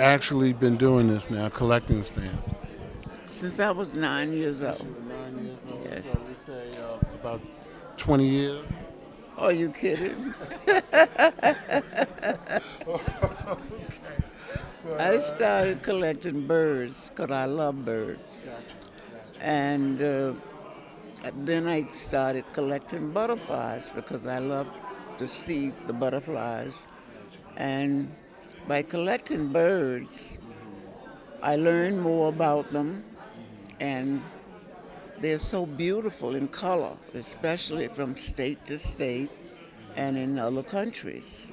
actually been doing this now, collecting stamps? Since I was 9 years Since old. you were 9 years old, Yes. so we say about 20 years. Are you kidding? Okay. I Well, started collecting birds because I love birds. gotcha, gotcha. And then I started collecting butterflies because I love to see the butterflies. And by collecting birds, I learned more about them, and they're so beautiful in color, especially from state to state and in other countries.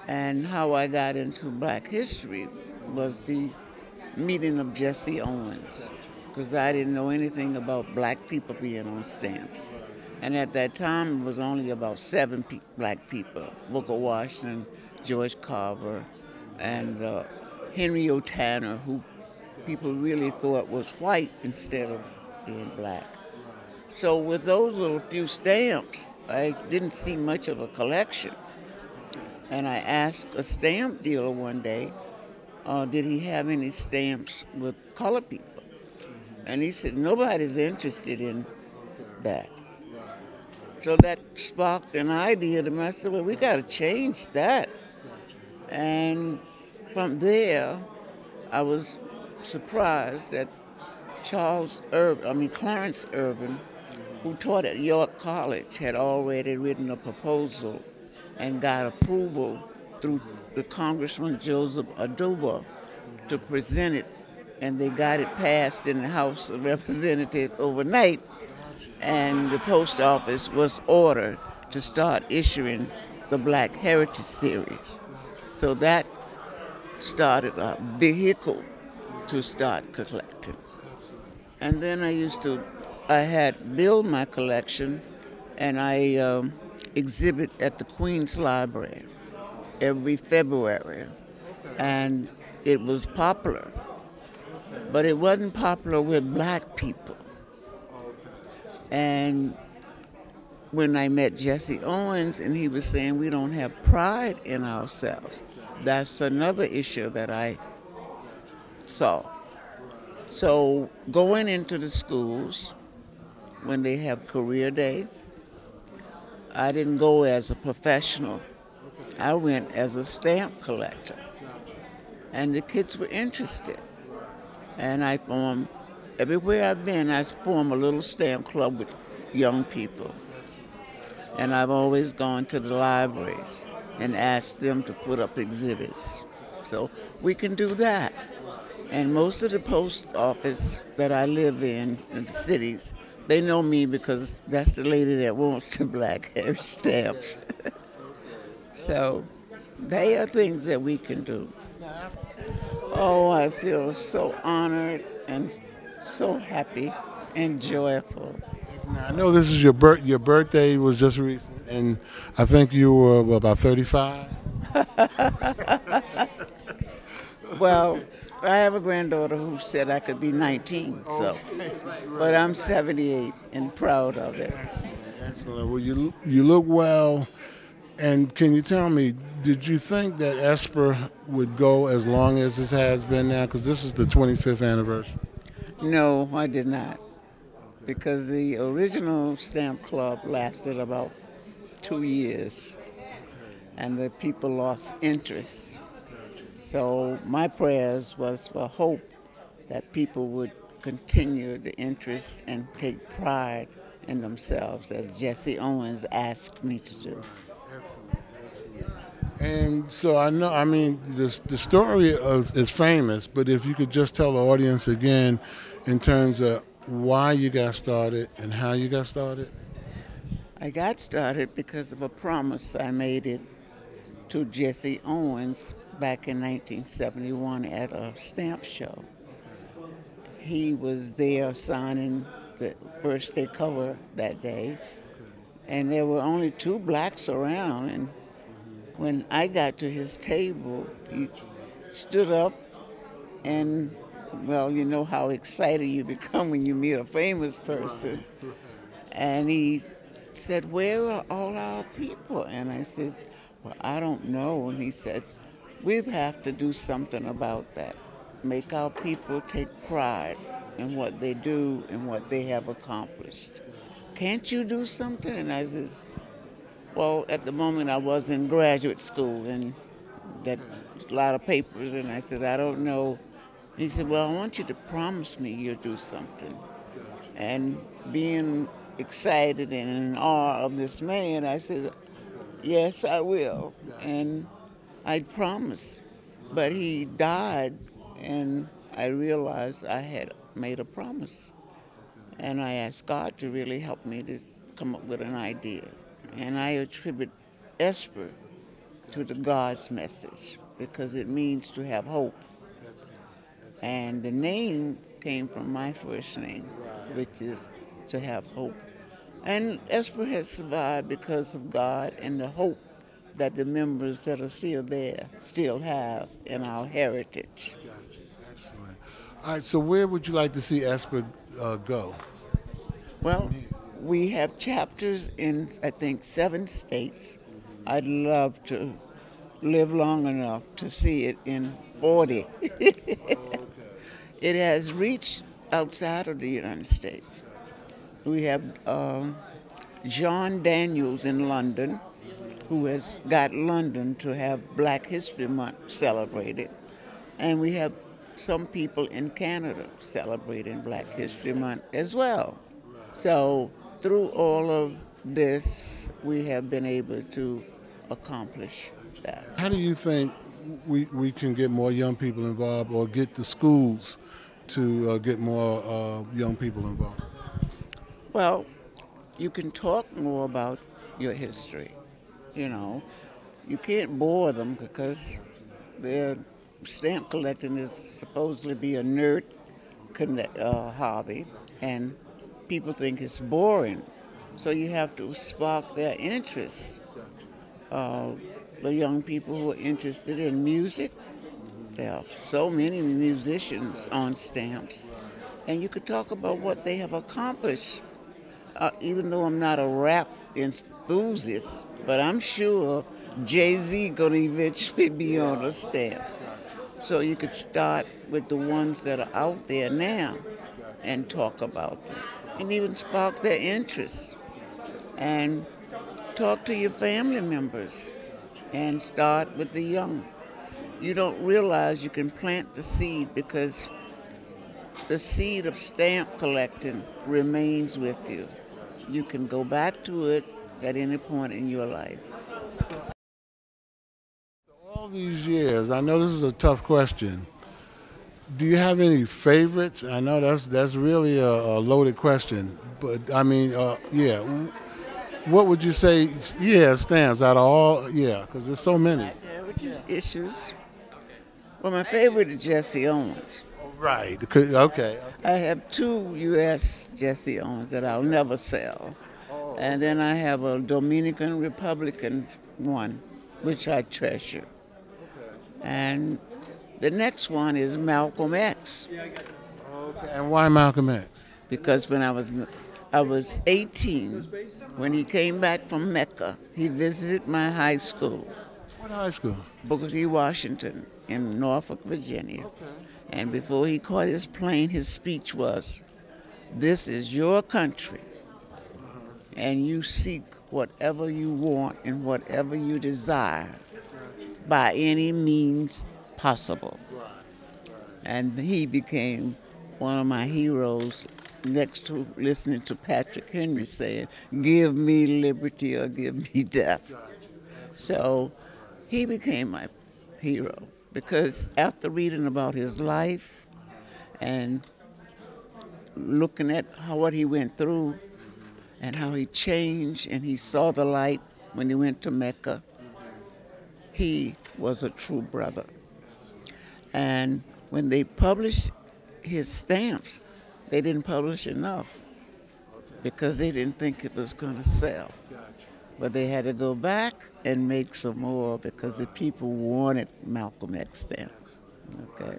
And how I got into black history was the meeting of Jesse Owens, because I didn't know anything about black people being on stamps. And at that time, it was only about seven black people: Booker Washington, George Carver, and Henry O. Tanner, who people really thought was white instead of being black. So with those little few stamps, I didn't see much of a collection. And I asked a stamp dealer one day, did he have any stamps with colored people? And he said, nobody's interested in that. So that sparked an idea to me. I said, well, we got to change that. And from there, I was surprised that Clarence Urban, who taught at York College, had already written a proposal and got approval through the Congressman Joseph Aduba to present it, and they got it passed in the House of Representatives overnight, and the post office was ordered to start issuing the Black Heritage Series. So that started a vehicle to start collecting. And then I had built my collection, and I exhibit at the Queen's Library every February. And it was popular, but it wasn't popular with black people. And when I met Jesse Owens, and he was saying we don't have pride in ourselves, that's another issue that I saw. So going into the schools when they have career day, I didn't go as a professional. I went as a stamp collector. And the kids were interested. And everywhere I've been, I form a little stamp club with young people. And I've always gone to the libraries and asked them to put up exhibits. So we can do that. And most of the post office that I live in the cities, they know me because that's the lady that wants the black hair stamps. So they are things that we can do. Oh, I feel so honored and so happy and joyful. Now, I know this is your birthday was just recent, and I think you were about 35. Well, I have a granddaughter who said I could be 19, so, but I'm 78 and proud of it. Excellent, excellent. Well, you look well, and can you tell me, did you think that Esper would go as long as it has been now? Because this is the 25th anniversary. No, I did not, because the original stamp club lasted about 2 years, and the people lost interest. So my prayers was for hope that people would continue the interest and take pride in themselves, as Jesse Owens asked me to do. Excellent, excellent. And so I know, I mean, the story is famous, but if you could just tell the audience again in terms of why you got started and how you got started. I got started because of a promise I made it to Jesse Owens back in 1971 at a stamp show. He was there signing the first day cover that day, and there were only two blacks around. And when I got to his table, he stood up and, well, you know how excited you become when you meet a famous person. And he said, "Where are all our people?" And I said, "Well, I don't know." And he said, We have to do something about that. Make our people take pride in what they do and what they have accomplished. Can't you do something? And I says, well, at the moment I was in graduate school and that a lot of papers, and I said, I don't know. He said, well, I want you to promise me you'll do something. And being excited and in awe of this man, I said, yes, I will. And I promised. But he died, and I realized I had made a promise. And I asked God to really help me to come up with an idea. And I attribute Esper to the God's message because it means to have hope. And the name came from my first name, which is to have hope. And Esper has survived because of God and the hope that the members that are still there still have in our heritage. Gotcha. Excellent. All right, so where would you like to see Esper go? Well, we have chapters in, I think, 7 states. I'd love to live long enough to see it in 40. It has reached outside of the United States. We have John Daniels in London, who has got London to have Black History Month celebrated. And we have some people in Canada celebrating Black History Month as well. So through all of this, we have been able to accomplish that. How do you think we can get more young people involved or get the schools to get more young people involved? Well, you can talk more about your history. You know, you can't bore them because their stamp collecting is supposedly be a nerd hobby, and people think it's boring. So you have to spark their interest. The young people who are interested in music, there are so many musicians on stamps, and you could talk about what they have accomplished. Even though I'm not a rap enthusiast, but I'm sure Jay-Z gonna eventually be on a stamp. So you could start with the ones that are out there now and talk about them, and even spark their interest. And talk to your family members and start with the young. You don't realize you can plant the seed because the seed of stamp collecting remains with you. You can go back to it at any point in your life. All these years, I know this is a tough question. Do you have any favorites? I know that's really a loaded question, but I mean, yeah. What would you say? Yeah, stamps out of all, yeah, because there's so many. Heritage issues. Well, my favorite is Jesse Owens. Right. Okay. I have 2 U.S. Jesse Owens that I'll never sell. And then I have a Dominican Republican one, which I treasure. And the next one is Malcolm X. Okay. And why Malcolm X? Because when I was 18, when he came back from Mecca, he visited my high school. What high school? Booker T. Washington in Norfolk, Virginia. Okay. And before he caught his plane, his speech was, "This is your country, and you seek whatever you want and whatever you desire by any means possible." And he became one of my heroes next to listening to Patrick Henry saying, "Give me liberty or give me death." So he became my hero because after reading about his life and looking at what he went through and how he changed and he saw the light when he went to Mecca, he was a true brother. And when they published his stamps, they didn't publish enough because they didn't think it was going to sell. But they had to go back and make some more because the people wanted Malcolm X stamps. Okay.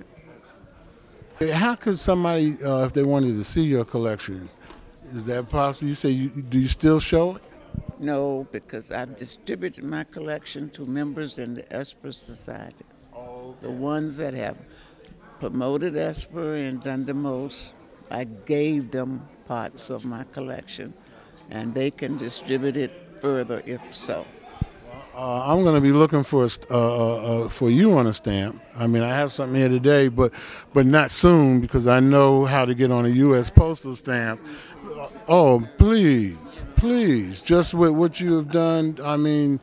How could somebody, if they wanted to see your collection, is that possible? You say, do you still show it? No, because I've distributed my collection to members in the Esper Society. The ones that have promoted Esper and done the most, I gave them parts of my collection, and they can distribute it further if so. I'm going to be looking for you on a stamp. I mean, I have something here today, but not soon because I know how to get on a U.S. postal stamp. Oh, please, please, just with what you have done. I mean,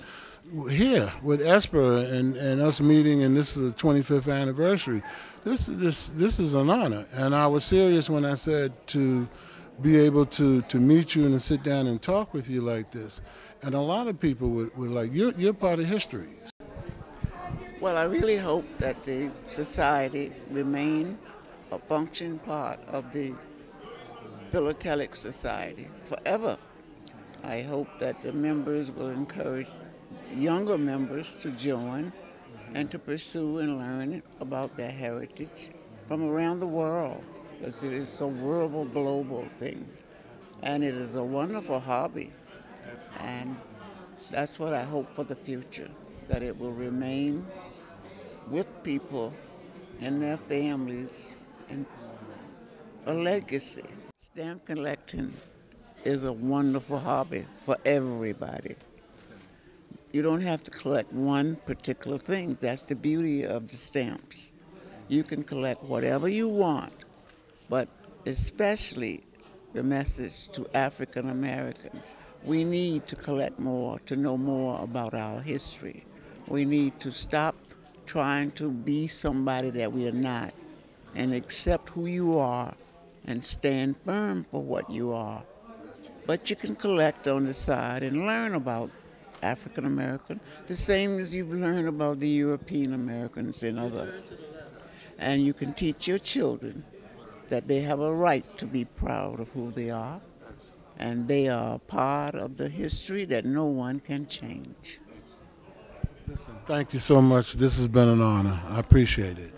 here with Esper and us meeting, and this is the 25th anniversary. This is an honor, and I was serious when I said to be able to meet you and to sit down and talk with you like this. And a lot of people would like, you're part of history. Well, I really hope that the society remain a functioning part of the Philatelic Society forever. I hope that the members will encourage younger members to join and to pursue and learn about their heritage from around the world, because it is a world global thing. And it is a wonderful hobby. And that's what I hope for the future, that it will remain with people and their families and a legacy. Stamp collecting is a wonderful hobby for everybody. You don't have to collect one particular thing. That's the beauty of the stamps. You can collect whatever you want, but especially the message to African Americans. We need to collect more, to know more about our history. We need to stop trying to be somebody that we are not and accept who you are and stand firm for what you are. But you can collect on the side and learn about African American, the same as you've learned about the European Americans and others. And you can teach your children that they have a right to be proud of who they are, and they are a part of the history that no one can change. Listen, thank you so much. This has been an honor. I appreciate it.